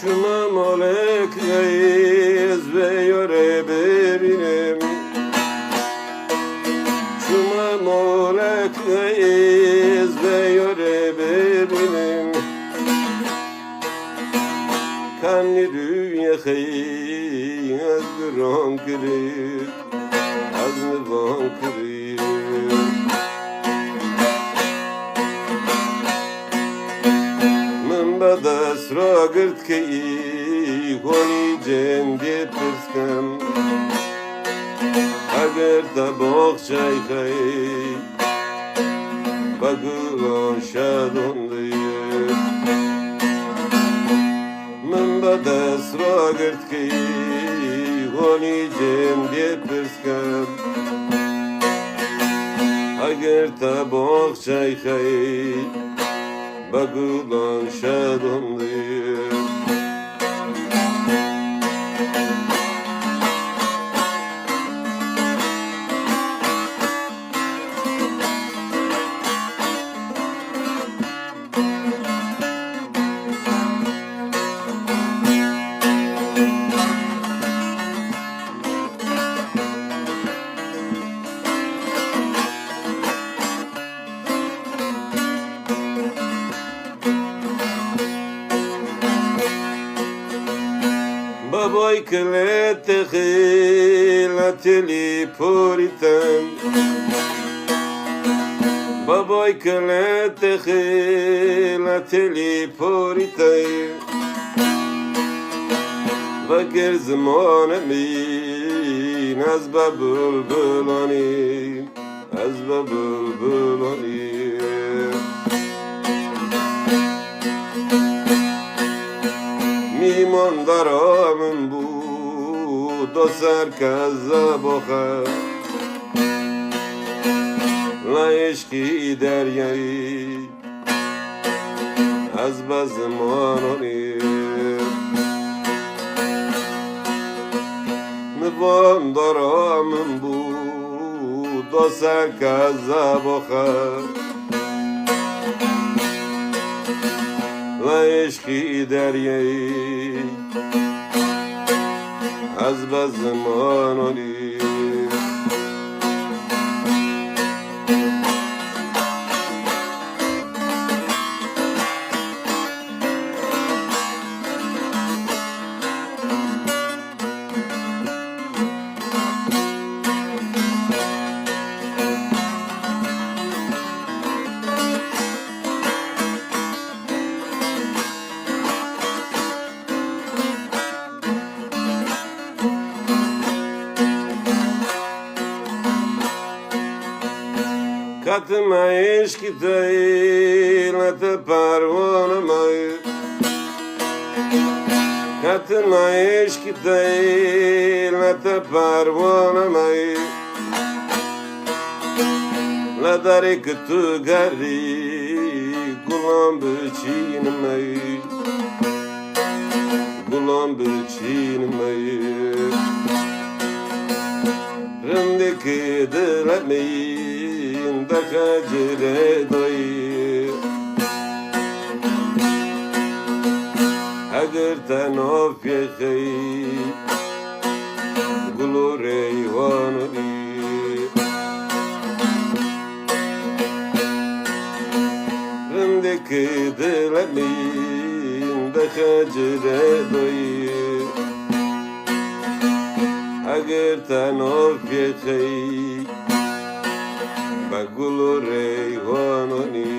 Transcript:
Şuna molek reis ve yöre berinim. Şuna molek reis ve yöre berinim. Kanni dünya khey az gron krir az nvan krir. Bada sıra gırt ki honi cende pırskam agar da boğçay kay bagulon şadondiye. Men bada sıra gırt ki honi cende pırskam agar da boğçay kay bagulon şadondiye. Baboy kelete khilateli puritan. Baboy kelete khilateli puritan. Vakir zamanı min az babul bulani, az babul bulani. میمان درامم بود و سر کذا بخر لعشقی دریایی از بزمانانی. میمان درامم بود و سر کذا بخر عشقی دریایی از بزمانانی. Katıma eşki tayilete parvanamay. Katıma eşki tayilete parvanamay. La darik tu gari gulam biçinmay. Gulam biçinmay. Rındaki dilemeyi دخجره دایی اگر تنافی خی گلو ریوانی. رندک دلمین دخجره دایی اگر تنافی خی bagulu reyvanoni.